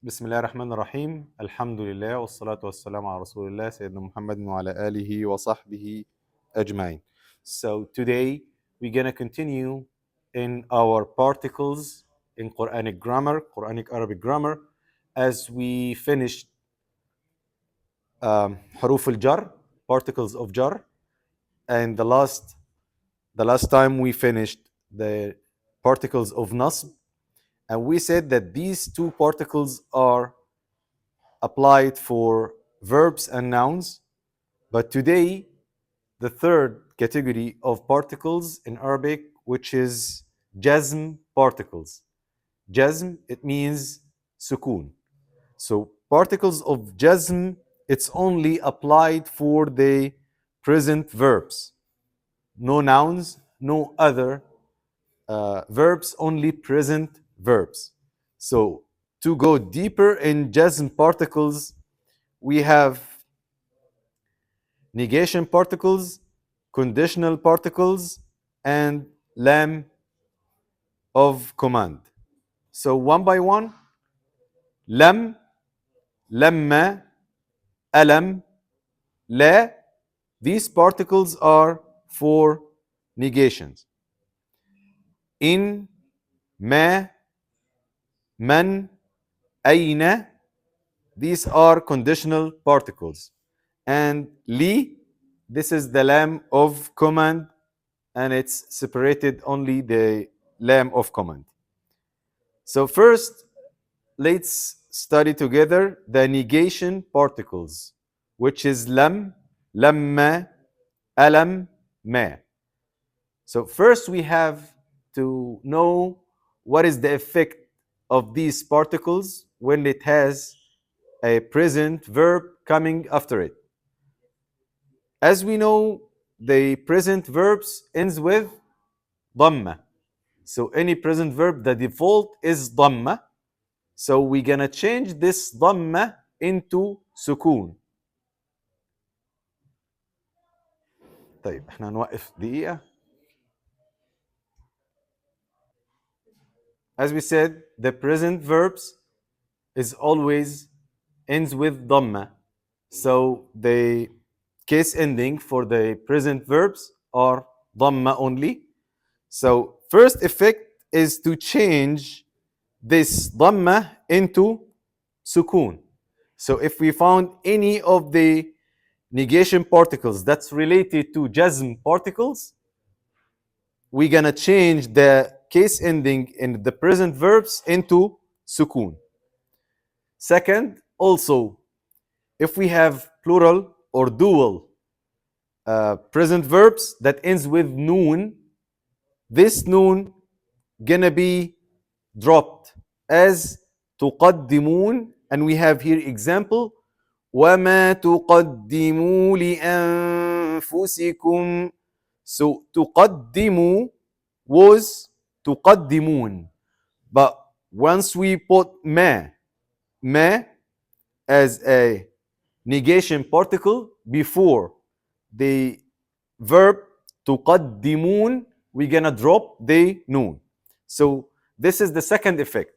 بسم الله الرحمن الرحيم الحمد لله والصلاة والسلام على رسول الله سيدنا محمد وعلى آله وصحبه أجمعين. So today we're gonna continue in our particles in Quranic grammar, Quranic Arabic grammar, as we finished حروف الجر, particles of jar, and the last time we finished the particles of nasb, and we said that these two particles are applied for verbs and nouns. But today, the third category of particles in Arabic, which is Jazm particles. Jazm, it means sukun. So particles of Jazm, it's only applied for the present verbs. No nouns, no other verbs, only present verbs. So to go deeper in Jazm particles, we have negation particles, conditional particles, and lam of command. So one by one, lam, lamma, alam, la, these particles are for negations. In, ma, man, aina, these are conditional particles. And li, this is the lam of command, and it's separated only the lam of command. So first, let's study together the negation particles, which is lam, lamma, alam, ma. So first we have to know what is the effect of these particles when it has a present verb coming after it. As we know, the present verbs ends with dhamma. So any present verb, the default is dhamma. So we're gonna change this dhamma into sukun. طيب احنا نوقف دقيقة. As we said, the present verbs is always ends with dhamma. So the case ending for the present verbs are dhamma only. So first effect is to change this dhamma into sukun. So if we found any of the negation particles that's related to jazm particles, we're gonna change the case ending in the present verbs into sukun. Second, also, if we have plural or dual present verbs that ends with noon, this noon gonna be dropped as تقدمون, and we have here example وما تقدموا لأنفسكم. So تقدموا was تقدمون, but once we put ما as a negation particle before the verb تقدمون, we're gonna drop the noon. So this is the second effect.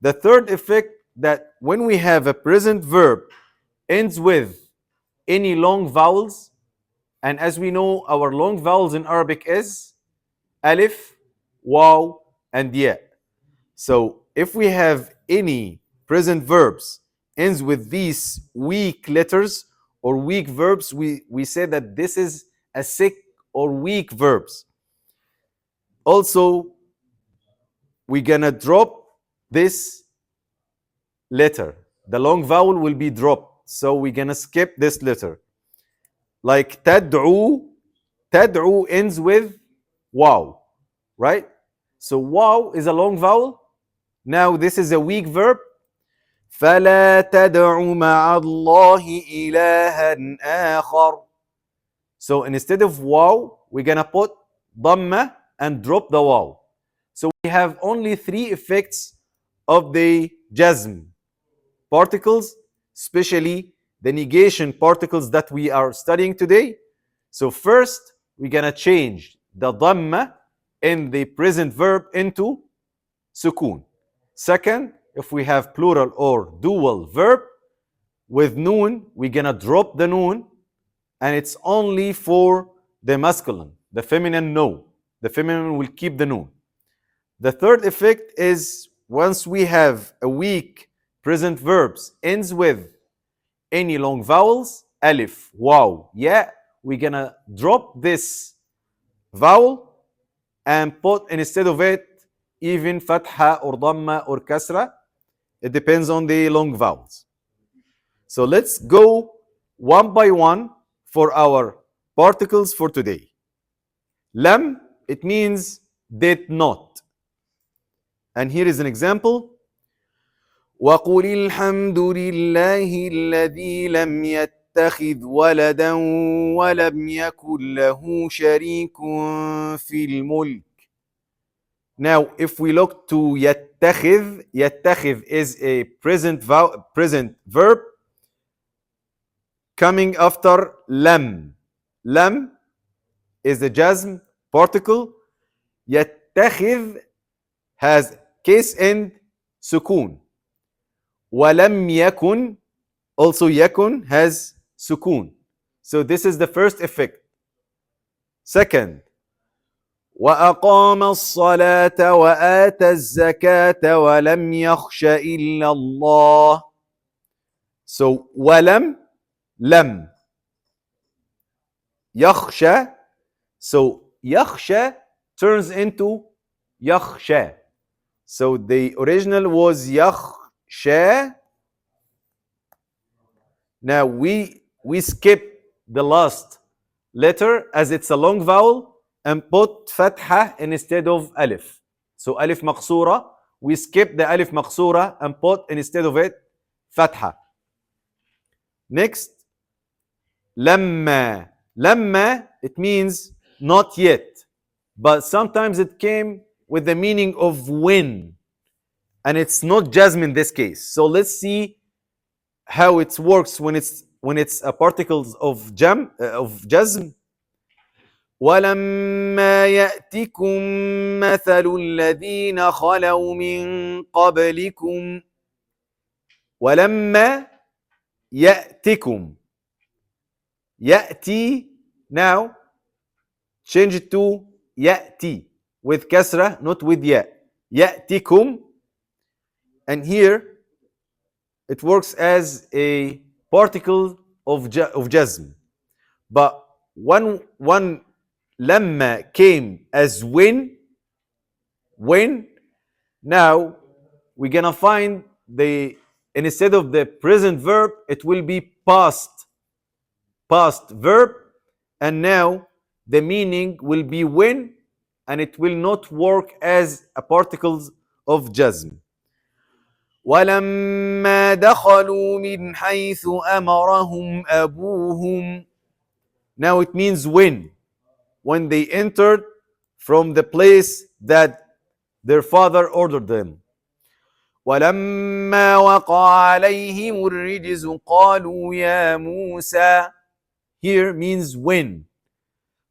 The third effect, that when we have a present verb ends with any long vowels, and as we know, our long vowels in Arabic is alif, waw, and ya. So if we have any present verbs ends with these weak letters or weak verbs, we say that this is a sick or weak verbs. Also, we're gonna drop this letter. The long vowel will be dropped. So we're gonna skip this letter. Like tad'u, tad'u ends with waw, right? So waw is a long vowel. Now this is a weak verb. فلا تدع مع الله إلها آخر. So instead of waw, we're gonna put dhamma and drop the waw. So we have only three effects of the jazm particles, especially the negation particles that we are studying today. So first, we're gonna change the dhamma in the present verb into sukun. Second, if we have plural or dual verb, with noon, we're gonna drop the noon, and it's only for the masculine. The feminine, no. The feminine will keep the noon. The third effect is once we have a weak present verbs ends with any long vowels, alif, waw, ya, we're gonna drop this vowel and put instead of it even fatha or dhamma or kasra. It depends on the long vowels. So let's go one by one for our particles for today. Lam, it means did not. And here is an example. وَقُلِ الْحَمْدُ لِلَّهِ الَّذِي لَمْ يَتَّخِذْ وَلَدًا وَلَمْ يَكُنْ لَهُ شَرِيكٌ فِي الْمُلْكِ. Now, if we look to يَتَّخِذ, يَتَّخِذ is a present verb coming after lam. Lam is the jazm particle. يَتَّخِذ has case end sukun. وَلَمْ يَكُنْ, also yakun has sukun. So this is the first effect. Second, وَأَقَامَ الصَّلَاةَ وَآتَى الزَّكَاةَ وَلَمْ يَخْشَ إِلَّا اللَّهِ. So وَلَمْ, lam, يَخْشَ. So يَخْشَ turns into يَخْشَ. So the original was يَخْشَ. Now we skip the last letter as it's a long vowel and put fatha instead of alif. So alif maqsura, we skip the alif maqsura and put instead of it fatha. Next, lamma. Lamma, it means not yet, but sometimes it came with the meaning of when, and it's not jazm in this case. So let's see how it works when it's a particles of jazm. ولما يأتكم مثل الذين خلوا من قبلكم. ولما يأتكم. يأتي, now change it to يأتي with kasra, not with ya. يأتكم, and here it works as a particle of jazm. But one lamma came as when, now we're gonna find instead of the present verb, it will be past verb, and now the meaning will be when, and it will not work as a particles of jazm. وَلَمَّا دَخَلُوا مِنْ حَيْثُ أَمَرَهُمْ أَبُوهُمْ. Now it means when they entered from the place that their father ordered them. وَلَمَّا وَقَعَ عَلَيْهِمُ الرِّجْزُ قَالُوا يَا مُوسَى. Here means when.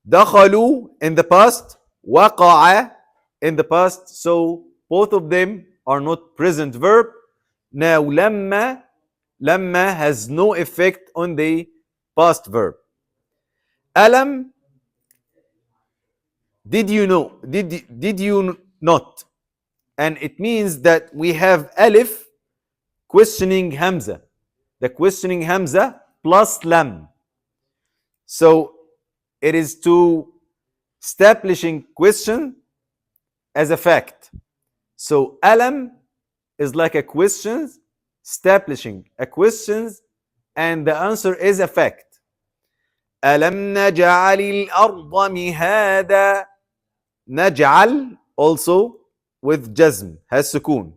دخلوا in the past, وقع in the past, so both of them are not present verb. Now lamma has no effect on the past verb. Alam, did you know? Did you not? And it means that we have alif questioning hamza. The questioning hamza plus lam. So it is to establishing question as a fact. So alam is like a question, establishing a question, and the answer is a fact. Alam naj'al al-arda mihada. Naj'al also with jazm, has sukun.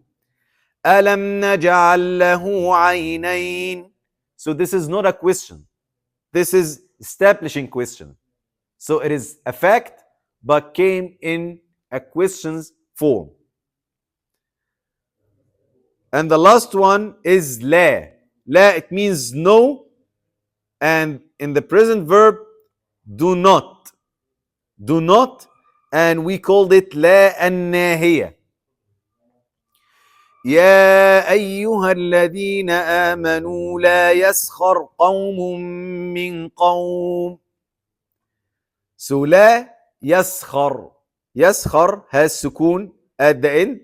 Alam naj'al lahu aynayn. So this is not a question. This is establishing question. So it is a fact, but came in a questions form. And the last one is la. La, it means no, and in the present verb, do not. Do not, and we called it la an-nahiya. يا أيها الذين آمنوا لا يسخر قوم من قوم. So لا يسخر. يسخر has سكون at the end.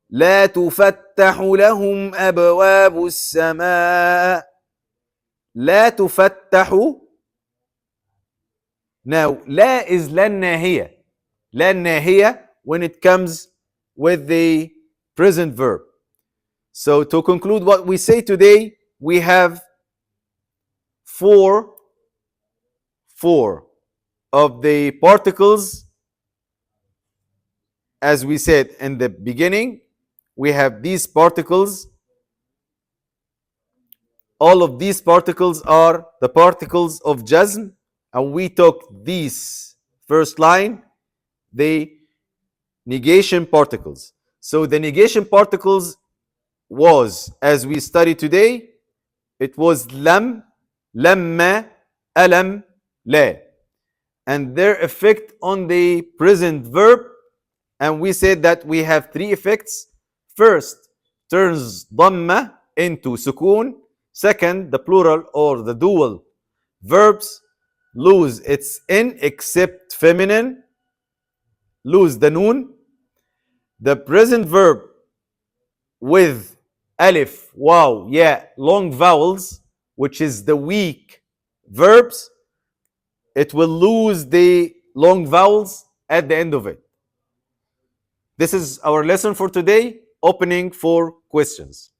لا تفتح لهم أبواب السماء. لا تفتح. Now لا is لا الناهية. لا الناهية when it comes with the present verb. So to conclude what we say today, we have four of the particles. As we said in the beginning, we have these particles. All of these particles are the particles of Jazm, and we took this first line, the negation particles. So the negation particles was, as we study today, it was lam, lamma, alam, la, and their effect on the present verb. And we said that we have three effects. First, turns dhamma into sukun. Second, the plural or the dual verbs lose its in except feminine, lose the noon. The present verb with alif, waw, ya, long vowels, which is the weak verbs, it will lose the long vowels at the end of it. This is our lesson for today. Opening for questions.